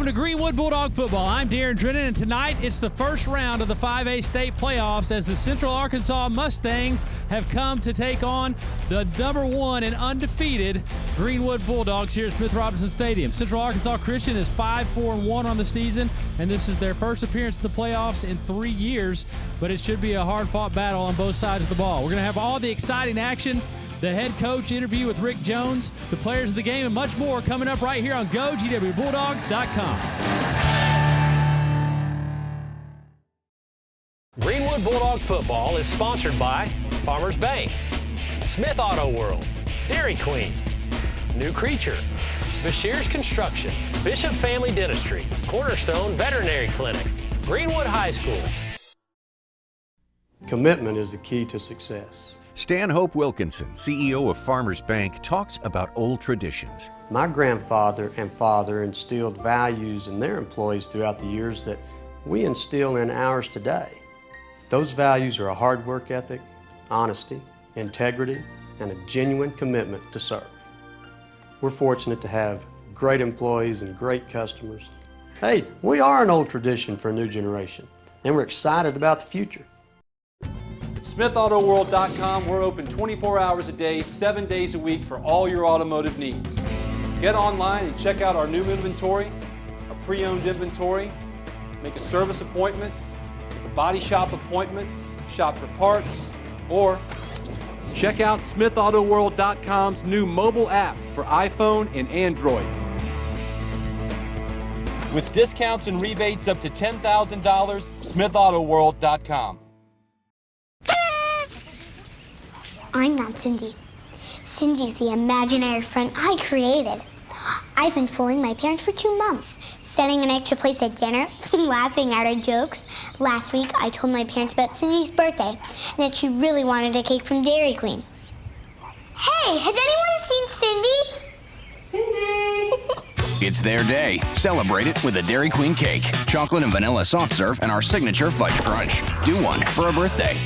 Welcome to Greenwood Bulldog Football. I'm Darren Drennan, and tonight it's the first round of the 5A state playoffs as the Central Arkansas Mustangs have come to take on the #1 and undefeated Greenwood Bulldogs here at Smith Robinson Stadium. Central Arkansas Christian is 5-4-1 on the season, and this is their first appearance in the playoffs in 3 years, but it should be a hard-fought battle on both sides of the ball. We're going to have all the exciting action, the head coach interview with Rick Jones, the players of the game, and much more coming up right here on GoGWBulldogs.com. Greenwood Bulldog Football is sponsored by Farmers Bank, Smith Auto World, Dairy Queen, New Creature, Bashir's Construction, Bishop Family Dentistry, Cornerstone Veterinary Clinic, Greenwood High School. Commitment is the key to success. Stanhope Wilkinson, CEO of Farmers Bank, talks about old traditions. My grandfather and father instilled values in their employees throughout the years that we instill in ours today. Those values are a hard work ethic, honesty, integrity, and a genuine commitment to serve. We're fortunate to have great employees and great customers. Hey, we are an old tradition for a new generation, and we're excited about the future. SmithAutoWorld.com, we're open 24 hours a day, 7 days a week for all your automotive needs. Get online and check out our new inventory, our pre-owned inventory, make a service appointment, make a body shop appointment, shop for parts, or check out SmithAutoWorld.com's new mobile app for iPhone and Android. With discounts and rebates up to $10,000, SmithAutoWorld.com. I'm not Cindy. Cindy's the imaginary friend I created. I've been fooling my parents for 2 months, setting an extra place at dinner, laughing at her jokes. Last week, I told my parents about Cindy's birthday and that she really wanted a cake from Dairy Queen. Hey, has anyone seen Cindy? Cindy! It's their day. Celebrate it with a Dairy Queen cake, chocolate and vanilla soft serve, and our signature fudge crunch. Do one for a birthday.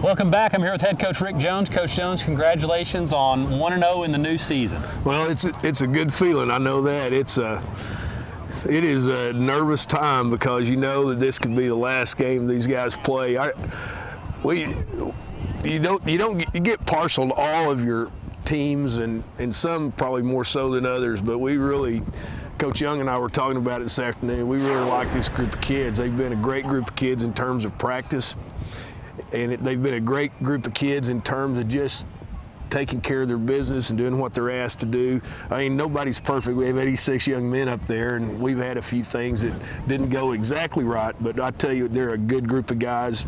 Welcome back. I'm here with head coach Rick Jones. Coach Jones, congratulations on 1-0 in the new season. Well, it's a good feeling. I know that. It is a nervous time because you know that this could be the last game these guys play. You get partial to all of your teams, and some probably more so than others, but we really, Coach Young and I were talking about it this afternoon, we really like this group of kids. They've been a great group of kids in terms of practice, and they've been a great group of kids in terms of just taking care of their business and doing what they're asked to do. I mean, nobody's perfect. We have 86 young men up there, and we've had a few things that didn't go exactly right, but I tell you, they're a good group of guys.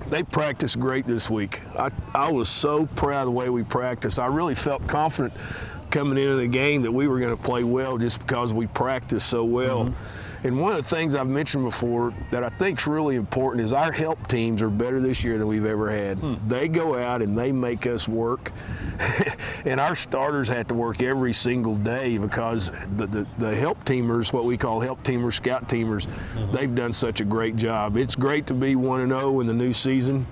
They practiced great this week. I was so proud of the way we practiced. I really felt confident coming into the game that we were going to play well just because we practiced so well. Mm-hmm. And one of the things I've mentioned before that I think is really important is our help teams are better this year than we've ever had. They go out and they make us work. And our starters have to work every single day because the help teamers, what we call help teamers, scout teamers, they've done such a great job. It's great to be 1-0 in the new season.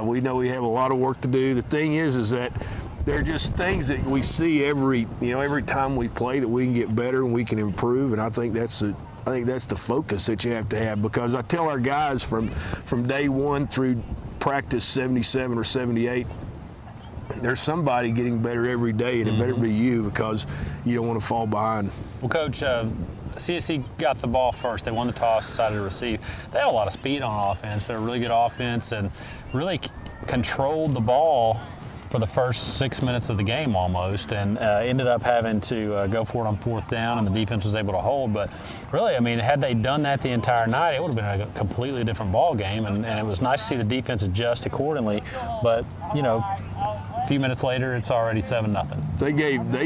We know we have a lot of work to do. The thing is that they're just things that we see every time we play that we can get better and we can improve, and I think that's the focus that you have to have, because I tell our guys from day one through practice 77 or 78, there's somebody getting better every day, and it better be you, because you don't want to fall behind. Well, Coach, CSC got the ball first. They won the toss, decided to receive. They have a lot of speed on offense. They're a really good offense and really controlled the ball for the first 6 minutes of the game almost, and ended up having to go for it on 4th down, and the defense was able to hold. But really, I mean, had they done that the entire night, it would have been a completely different ball game, and it was nice to see the defense adjust accordingly. But, you know, A few minutes later, it's already 7-0. They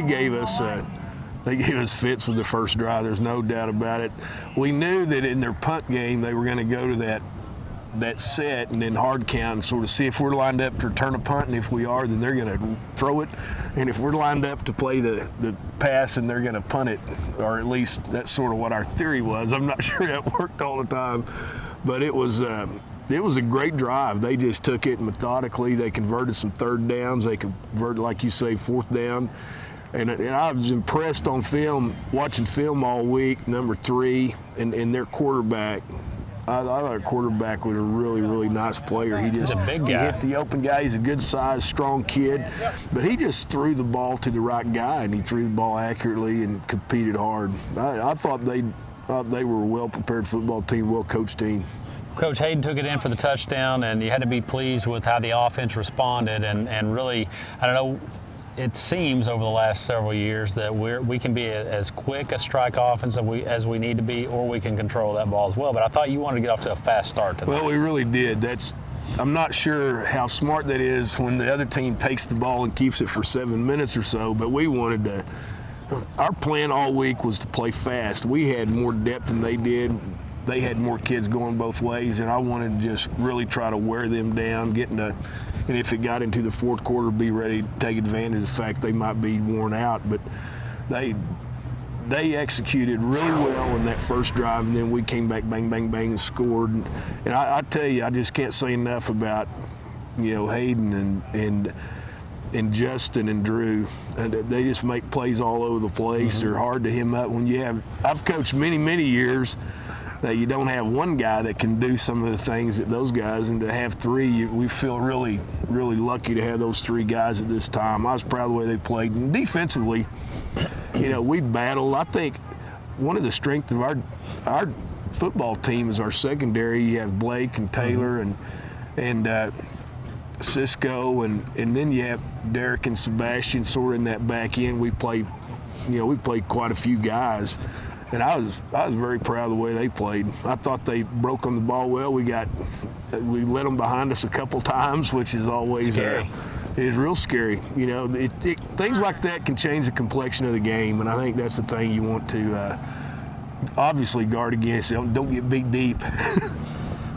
gave us fits with the first drive. There's no doubt about it. We knew that in their punt game they were going to go to that set and then hard count and sort of see if we're lined up to return a punt, and if we are, then they're going to throw it, and if we're lined up to play the pass, and they're going to punt it, or at least that's sort of what our theory was. I'm not sure that worked all the time, but it was a great drive. They just took it methodically. They converted some third downs. They converted, like you say, fourth down. And I was impressed on film, watching film all week, number 3, and their quarterback. I thought our quarterback was a really, really nice player. He's a big guy. He hit the open guy. He's a good size, strong kid. But he just threw the ball to the right guy, and he threw the ball accurately and competed hard. I thought they were a well-prepared football team, well-coached team. Coach Hayden took it in for the touchdown, and you had to be pleased with how the offense responded. And really, I don't know, it seems over the last several years that we can be as quick a strike offense as we need to be, or we can control that ball as well. But I thought you wanted to get off to a fast start tonight. Well, we really did. I'm not sure how smart that is when the other team takes the ball and keeps it for 7 minutes or so, but we wanted to. Our plan all week was to play fast. We had more depth than they did. They had more kids going both ways, and I wanted to just really try to wear them down, and if it got into the fourth quarter, be ready to take advantage of the fact they might be worn out. But they executed really well in that first drive, and then we came back, bang, bang, bang, and scored. And I tell you, I just can't say enough about, Hayden and Justin and Drew. And they just make plays all over the place. They're hard to hem up. I've coached many, many years that you don't have one guy that can do some of the things that those guys, and to have 3, we feel really, really lucky to have those 3 guys at this time. I was proud of the way they played. And defensively, we battled. I think one of the strengths of our football team is our secondary. You have Blake and Taylor and Cisco, and then you have Derek and Sebastian sort of in that back end. We played quite a few guys. And I was very proud of the way they played. I thought they broke on the ball well. We let them behind us a couple times, which is always scary. It is real scary. Things like that can change the complexion of the game, and I think that's the thing you want to obviously guard against. Don't get beat deep.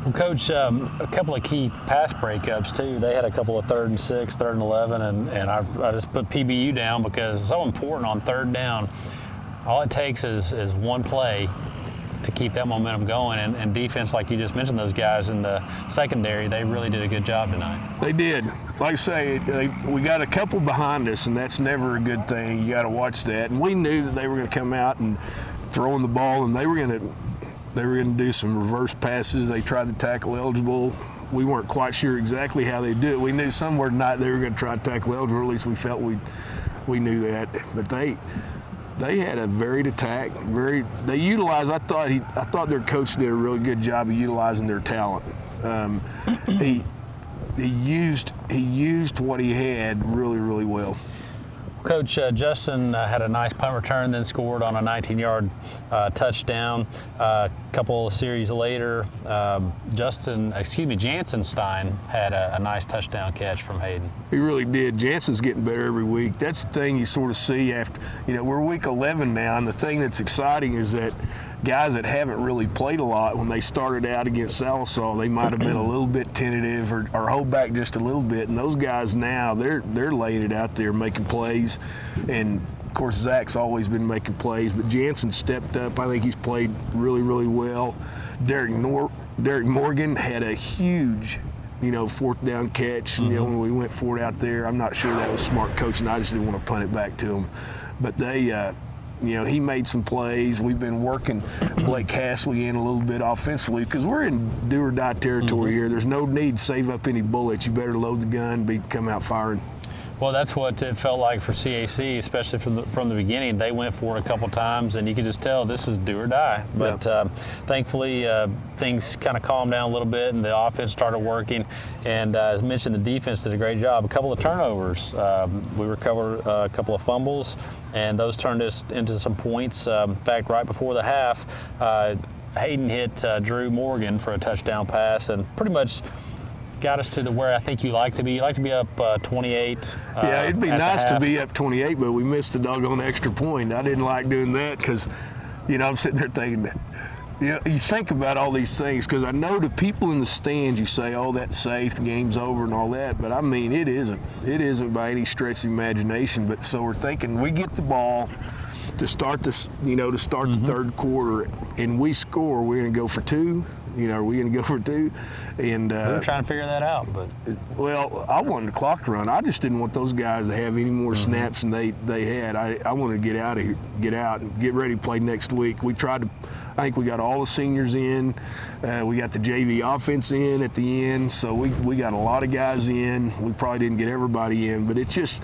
Well, Coach, a couple of key pass breakups, too. They had a couple of 3rd and 6, 3rd and 11, and I just put PBU down because it's so important on 3rd down. All it takes is one play to keep that momentum going, and defense, like you just mentioned, those guys in the secondary, they really did a good job tonight. They did. Like I say, we got a couple behind us, and that's never a good thing. You got to watch that. And we knew that they were going to come out and throwing the ball, and they were going to do some reverse passes. They tried to tackle eligible. We weren't quite sure exactly how they do it. We knew somewhere tonight they were going to try to tackle eligible. At least we felt we knew that. But they had a varied attack. They utilized. I thought their coach did a really good job of utilizing their talent. He used what he had really, really well. Coach, Justin had a nice punt return, then scored on a 19-yard touchdown. A couple of series later, Jansenstein had a nice touchdown catch from Hayden. He really did. Jansen's getting better every week. That's the thing you sort of see after, we're week 11 now, and the thing that's exciting is that guys that haven't really played a lot, when they started out against Sallisaw, they might have been a little bit tentative or hold back just a little bit. And those guys now, they're laying it out there, making plays. And, of course, Zach's always been making plays, but Jansen stepped up. I think he's played really, really well. Derek Morgan had a huge, 4th down catch. When we went for it out there, I'm not sure that was smart coaching. I just didn't want to punt it back to him. But they he made some plays. We've been working Blake Castley in a little bit offensively because we're in do-or-die territory here. There's no need to save up any bullets. You better load the gun, come out firing. Well, that's what it felt like for CAC, especially from the beginning. They went for it a couple times, and you could just tell this is do or die. But thankfully, things kind of calmed down a little bit, and the offense started working. And as mentioned, the defense did a great job. A couple of turnovers. We recovered a couple of fumbles, and those turned us into some points. In fact, right before the half, Hayden hit Drew Morgan for a touchdown pass, and pretty much got us to where I think you like to be. You like to be up 28. Yeah, it'd be nice to be up 28, but we missed a doggone extra point. I didn't like doing that because, I'm sitting there thinking, you think about all these things, because I know the people in the stands, you say, oh, that's safe, the game's over and all that, but I mean, it isn't. It isn't by any stretch of the imagination. But so we're thinking we get the ball to start this, the third quarter, and we score, we're going to go for 2. Are we going to go for 2? And we were trying to figure that out, but I wanted the clock to run. I just didn't want those guys to have any more snaps than they had. I wanted to get out of here, get out, and get ready to play next week. We tried to. I think we got all the seniors in. We got the JV offense in at the end, so we got a lot of guys in. We probably didn't get everybody in, but it's just.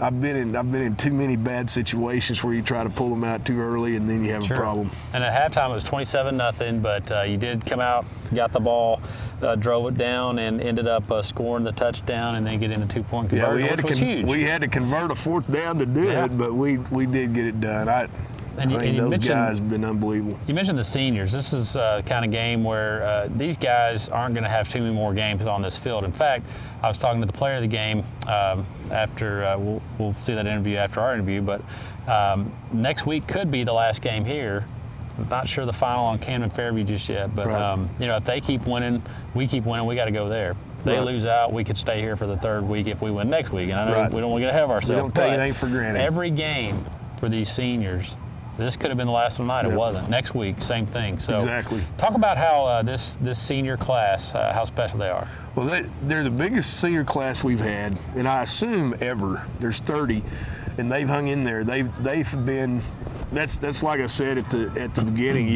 I've been in too many bad situations where you try to pull them out too early and then you have a problem. And at halftime it was 27-0, but you did come out, got the ball, drove it down, and ended up scoring the touchdown and then getting the 2-point conversion, which was huge. We had to convert a 4th down to do it, but we did get it done. Those guys have been unbelievable. You mentioned the seniors. This is the kind of game where these guys aren't going to have too many more games on this field. In fact, I was talking to the player of the game after, we'll see that interview after our interview, but next week could be the last game here. I'm not sure the final on Camden Fairview just yet, but if they keep winning, we keep winning, we got to go there. If they lose out, we could stay here for the 3rd week if we win next week. And I know we don't want to get ahead of ourselves. We don't take anything for granted. Every game for these seniors, this could have been the last one tonight. It wasn't. Next week, same thing. So exactly. Talk about how this senior class, how special they are. Well, they're the biggest senior class we've had, and I assume ever. There's 30, and they've hung in there. They've been. That's like I said at the beginning.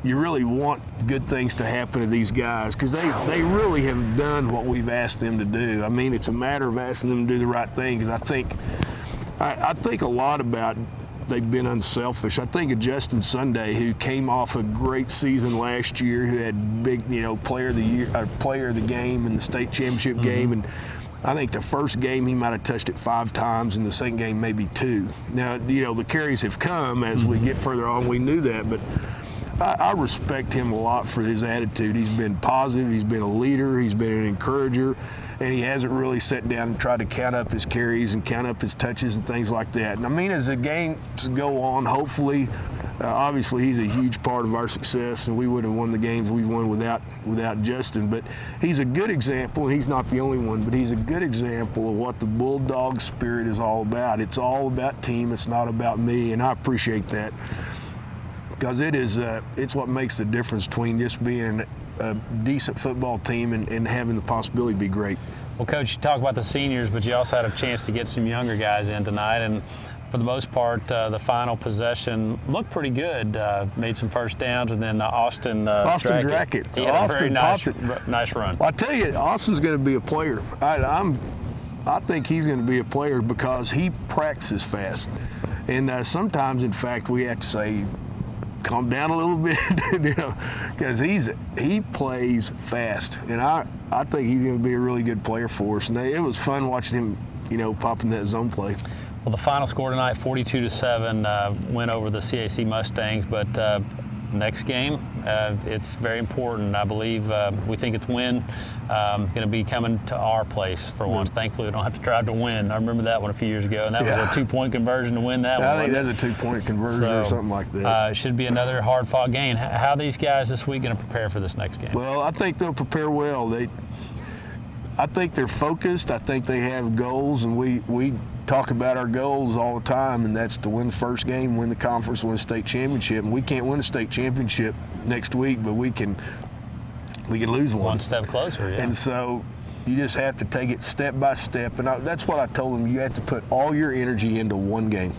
You really want good things to happen to these guys because they really have done what we've asked them to do. I mean, it's a matter of asking them to do the right thing because I think a lot about. They've been unselfish. I think of Justin Sunday, who came off a great season last year, who had big, player of the year, player of the game in the state championship game, and I think the first game he might have touched it 5 times, and the second game maybe 2. Now, the carries have come as we get further on. We knew that, but I respect him a lot for his attitude. He's been positive. He's been a leader. He's been an encourager. And he hasn't really sat down and tried to count up his carries and count up his touches and things like that. And I mean, as the games go on, hopefully, obviously he's a huge part of our success, and we wouldn't have won the games we've won without Justin. But he's a good example, and he's not the only one, but he's a good example of what the Bulldog spirit is all about. It's all about team. It's not about me, and I appreciate that because it's what makes the difference between just being a decent football team and having the possibility to be great. Well, Coach, you talk about the seniors, but you also had a chance to get some younger guys in tonight, and for the most part, the final possession looked pretty good. Made some first downs, and then Austin Drackett. He had a very nice run. Well, I tell you, Austin's going to be a player. I think he's going to be a player because he practices fast, and sometimes, in fact, we have to say, calm down a little bit, because he plays fast, and I think he's going to be a really good player for us. And it was fun watching him, pop in that zone play. Well, the final score tonight, 42-7, win over the CAC Mustangs. But next game, it's very important. I believe we think it's win. Going to be coming to our place for once. Thankfully, we don't have to drive to win. I remember that one a few years ago, and that was a 2-point conversion to win that one. I think that's a 2-point conversion or something like that. It should be another hard-fought game. How are these guys this week going to prepare for this next game? Well, I think they'll prepare well. I think they're focused. I think they have goals, and we talk about our goals all the time, and that's to win the first game, win the conference, win the state championship. And we can't win a state championship next week, but we can lose one. One step closer, yeah. And so you just have to take it step by step. And that's what I told them. You have to put all your energy into one game.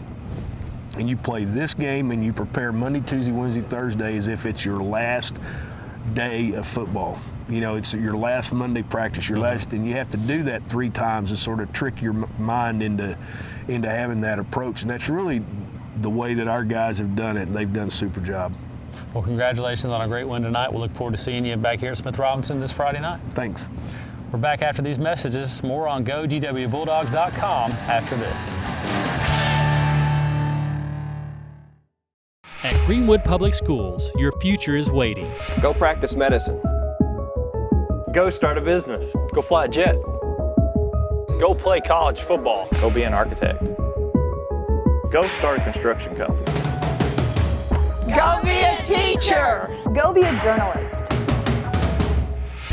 And you play this game, and you prepare Monday, Tuesday, Wednesday, Thursday as if it's your last day of football. It's your last Monday practice, your last, and you have to do that 3 times to sort of trick your mind into having that approach. And that's really the way that our guys have done it, and they've done a super job. Well, congratulations on a great win tonight. We'll look forward to seeing you back here at Smith Robinson this Friday night. Thanks. We're back after these messages. More on GoGWBulldogs.com after this. At Greenwood Public Schools, your future is waiting. Go practice medicine. Go start a business. Go fly a jet. Go play college football. Go be an architect. Go start a construction company. Go be a teacher. Go be a journalist.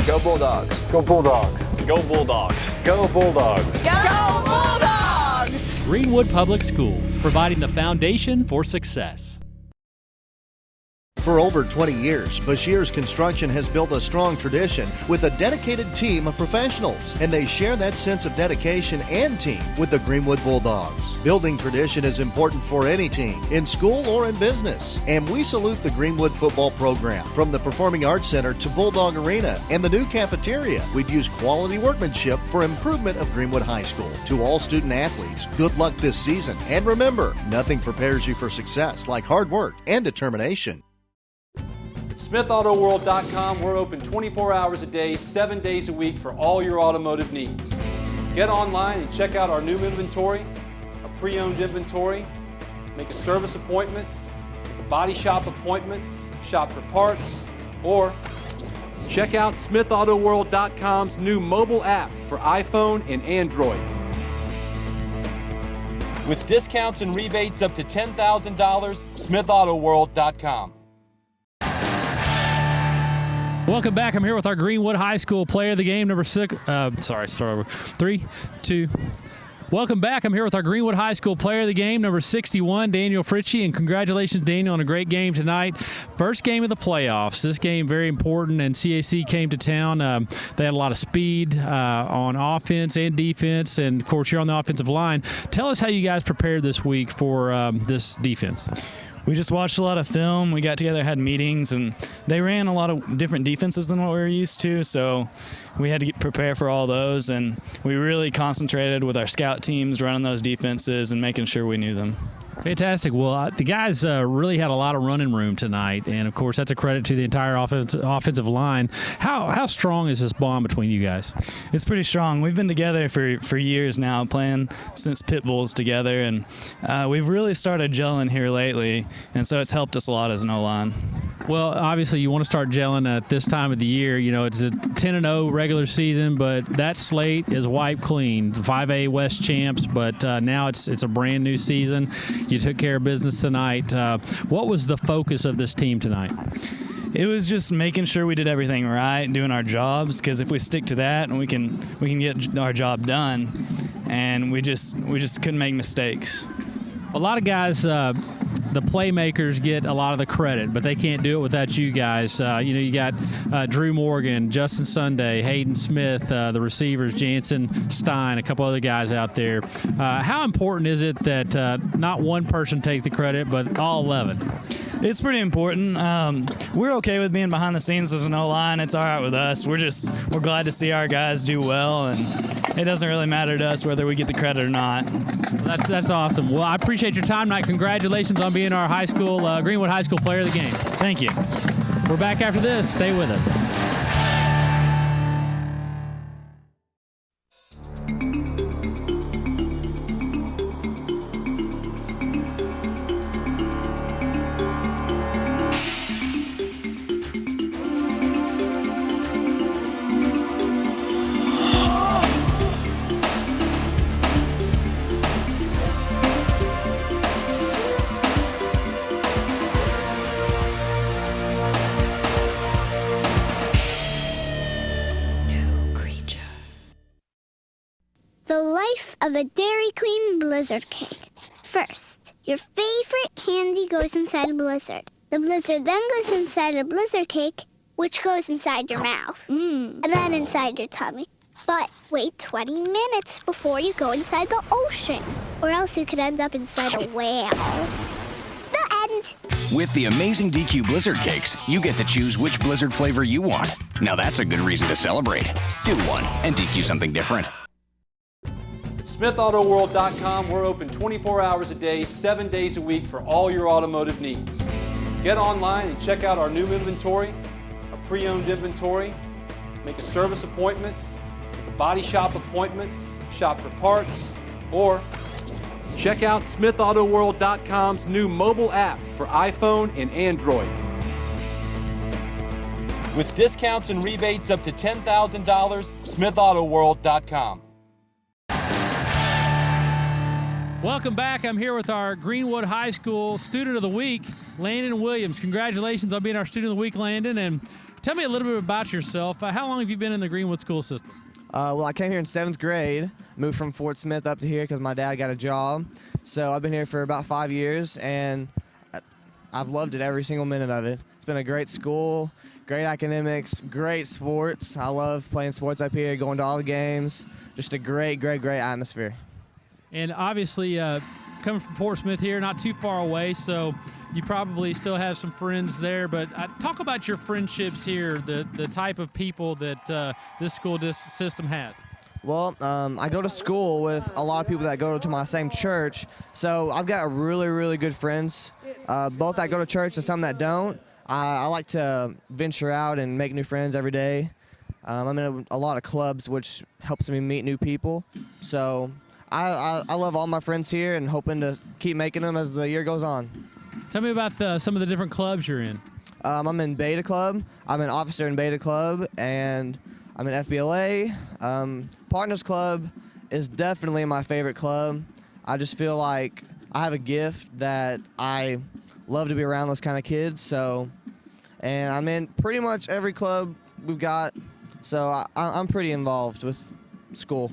Go Bulldogs. Go Bulldogs. Go Bulldogs. Go Bulldogs. Go Bulldogs! Greenwood Public Schools, providing the foundation for success. For over 20 years, Bashir's Construction has built a strong tradition with a dedicated team of professionals, and they share that sense of dedication and team with the Greenwood Bulldogs. Building tradition is important for any team, in school or in business, and we salute the Greenwood football program. From the Performing Arts Center to Bulldog Arena and the new cafeteria, we've used quality workmanship for improvement of Greenwood High School. To all student athletes, good luck this season, and remember, nothing prepares you for success like hard work and determination. SmithAutoWorld.com, we're open 24 hours a day, 7 days a week for all your automotive needs. Get online and check out our new inventory, a pre-owned inventory, make a service appointment, make a body shop appointment, shop for parts, or check out SmithAutoWorld.com's new mobile app for iPhone and Android. With discounts and rebates up to $10,000, SmithAutoWorld.com. Welcome back. I'm here with our Greenwood High School player of the game, number 6. Start over. 3, 2. Welcome back. I'm here with our Greenwood High School player of the game, number 61, Daniel Fritchie. And congratulations, Daniel, on a great game tonight. First game of the playoffs. This game very important, and CAC came to town. They had a lot of speed on offense and defense, and, of course, you're on the offensive line. Tell us how you guys prepared this week for this defense. We just watched a lot of film. We got together, had meetings, and they ran a lot of different defenses than what we were used to, so we had to prepare for all those, and we really concentrated with our scout teams running those defenses and making sure we knew them. Fantastic. Well, the guys really had a lot of running room tonight, and, of course, that's a credit to the entire offensive line. How strong is this bond between you guys? It's pretty strong. We've been together for years now, playing since pit bulls together, and we've really started gelling here lately, and so it's helped us a lot as an O-line. Well, obviously, you want to start gelling at this time of the year. You know, it's a 10-0 regular season, but that slate is wiped clean. 5A West champs, but now it's a brand new season. You took care of business tonight. What was the focus of this team tonight? It was just making sure we did everything right and doing our jobs, because if we stick to that, and we can get our job done, and we just couldn't make mistakes. A lot of guys, the playmakers get a lot of the credit, but they can't do it without you guys. You got Drew Morgan, Justin Sunday, Hayden Smith, the receivers, Jansen Stein, a couple other guys out there. How important is it that not one person take the credit, but all 11? It's pretty important. We're okay with being behind the scenes as an O-line. It's all right with us. We're glad to see our guys do well, and it doesn't really matter to us whether we get the credit or not. That's awesome. Well, I appreciate your time tonight. Congratulations on being our Greenwood High School player of the game. Thank you. We're back after this. Stay with us. The life of a Dairy Queen Blizzard cake. First, your favorite candy goes inside a blizzard. The blizzard then goes inside a blizzard cake, which goes inside your mouth. And then inside your tummy. But wait 20 minutes before you go inside the ocean, or else you could end up inside a whale. The end. With the amazing DQ Blizzard Cakes, you get to choose which Blizzard flavor you want. Now that's a good reason to celebrate. Do one and DQ something different. SmithAutoWorld.com, we're open 24 hours a day, 7 days a week for all your automotive needs. Get online and check out our new inventory, a pre-owned inventory, make a service appointment, make a body shop appointment, shop for parts, or check out SmithAutoWorld.com's new mobile app for iPhone and Android. With discounts and rebates up to $10,000, SmithAutoWorld.com. Welcome back. I'm here with our Greenwood High School Student of the Week, Landon Williams. Congratulations on being our Student of the Week, Landon. And tell me a little bit about yourself. How long have you been in the Greenwood school system? Well, I came here in 7th grade, moved from Fort Smith up to here because my dad got a job. So I've been here for about 5 years, and I've loved it every single minute of it. It's been a great school, great academics, great sports. I love playing sports up here, going to all the games. Just a great, great, great atmosphere. And obviously, coming from Fort Smith here, not too far away, so you probably still have some friends there. But talk about your friendships here, the type of people that this school system has. Well, I go to school with a lot of people that go to my same church, so I've got really, really good friends, both that go to church and some that don't. I like to venture out and make new friends every day. I'm in a lot of clubs, which helps me meet new people. So I love all my friends here and hoping to keep making them as the year goes on. Tell me about some of the different clubs you're in. I'm in Beta Club. I'm an officer in Beta Club, and I'm in FBLA. Partners Club is definitely my favorite club. I just feel like I have a gift that I love to be around those kind of kids. And I'm in pretty much every club we've got, so I'm pretty involved with school.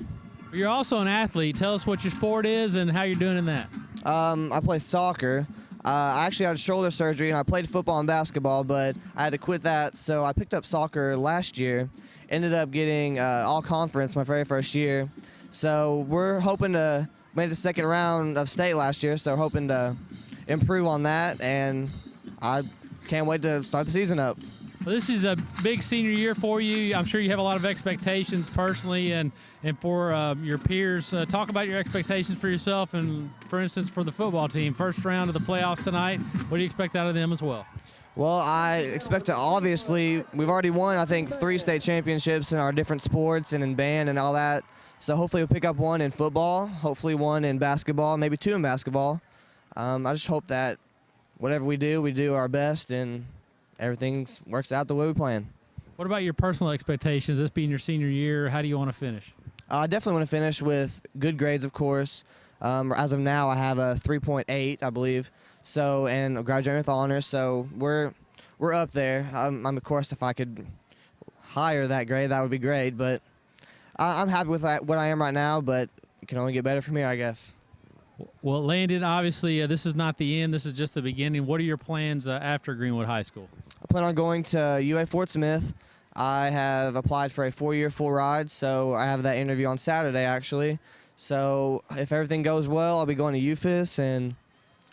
You're also an athlete. Tell us what your sport is and how you're doing in that. I play soccer. I actually had shoulder surgery, and I played football and basketball, but I had to quit that, so I picked up soccer last year. Ended up getting all-conference my very first year. So we're hoping to make the second round of state last year, so we're hoping to improve on that, and I can't wait to start the season up. Well, this is a big senior year for you. I'm sure you have a lot of expectations personally and for your peers. Talk about your expectations for yourself and, for instance, for the football team. First round of the playoffs tonight. What do you expect out of them as well? Well, I expect to obviously, we've already won, I think, 3 state championships in our different sports and in band and all that. So hopefully we'll pick up 1 in football, hopefully 1 in basketball, maybe 2 in basketball. I just hope that whatever we do our best and everything works out the way we plan. What about your personal expectations, this being your senior year? How do you want to finish? I definitely want to finish with good grades, of course. As of now, I have a 3.8, I believe. So, and graduating with honors. So we're up there. I'm of course, if I could higher that grade, that would be great. But I'm happy with what I am right now. But it can only get better from here, I guess. Well, Landon, obviously, this is not the end. This is just the beginning. What are your plans after Greenwood High School? I plan on going to UA Fort Smith. I have applied for a 4-year full ride, so I have that interview on Saturday, actually. So if everything goes well, I'll be going to UFIS and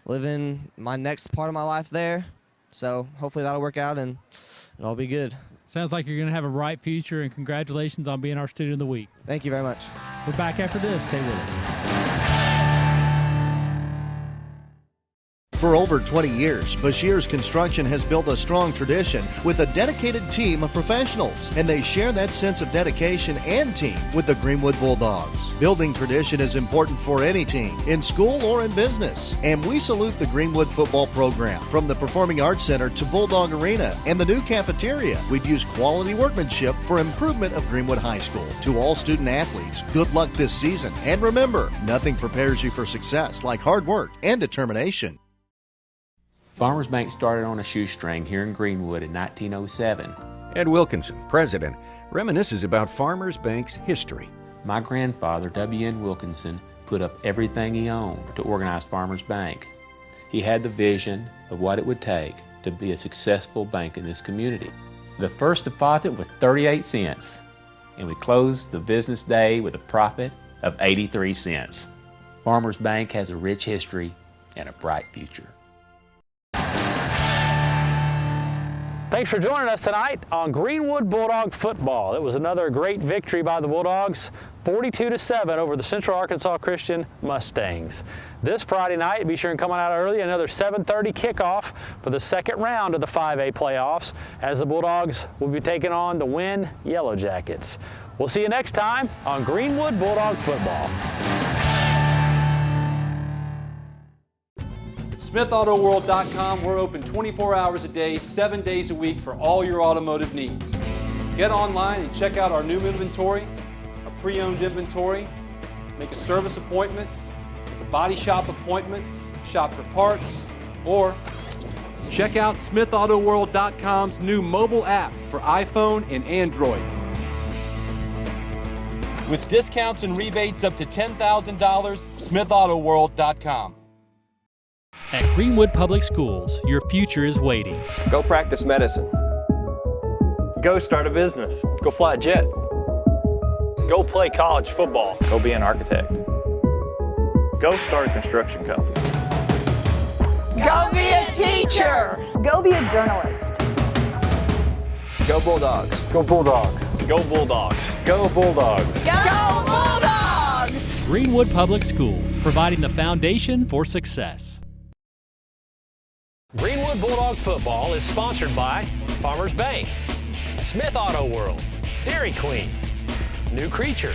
living my next part of my life there. So hopefully that'll work out and it'll be good. Sounds like you're going to have a bright future, and congratulations on being our Student of the Week. Thank you very much. We're back after this. Stay with us. For over 20 years, Bashir's Construction has built a strong tradition with a dedicated team of professionals, and they share that sense of dedication and team with the Greenwood Bulldogs. Building tradition is important for any team, in school or in business, and we salute the Greenwood football program. From the Performing Arts Center to Bulldog Arena and the new cafeteria, we've used quality workmanship for improvement of Greenwood High School. To all student athletes, good luck this season, and remember, nothing prepares you for success like hard work and determination. Farmers Bank started on a shoestring here in Greenwood in 1907. Ed Wilkinson, president, reminisces about Farmers Bank's history. My grandfather, W.N. Wilkinson, put up everything he owned to organize Farmers Bank. He had the vision of what it would take to be a successful bank in this community. The first deposit was 38 cents, and we closed the business day with a profit of 83 cents. Farmers Bank has a rich history and a bright future. Thanks for joining us tonight on Greenwood Bulldog Football. It was another great victory by the Bulldogs, 42-7 over the Central Arkansas Christian Mustangs. This Friday night, be sure and come on out early, another 7:30 kickoff for the second round of the 5A playoffs, as the Bulldogs will be taking on the Wynn Yellow Jackets. We'll see you next time on Greenwood Bulldog Football. SmithAutoWorld.com, we're open 24 hours a day, 7 days a week for all your automotive needs. Get online and check out our new inventory, a pre-owned inventory, make a service appointment, make a body shop appointment, shop for parts, or check out SmithAutoWorld.com's new mobile app for iPhone and Android. With discounts and rebates up to $10,000, SmithAutoWorld.com. At Greenwood Public Schools, your future is waiting. Go practice medicine. Go start a business. Go fly a jet. Go play college football. Go be an architect. Go start a construction company. Go be a teacher. Go be a journalist. Go Bulldogs. Go Bulldogs. Go Bulldogs. Go Bulldogs. Go Bulldogs! Greenwood Public Schools, providing the foundation for success. Greenwood Bulldog football is sponsored by Farmers Bank, Smith Auto World, Dairy Queen, New Creature,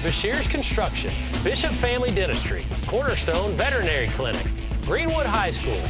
Bashir's Construction, Bishop Family Dentistry, Cornerstone Veterinary Clinic, Greenwood High School,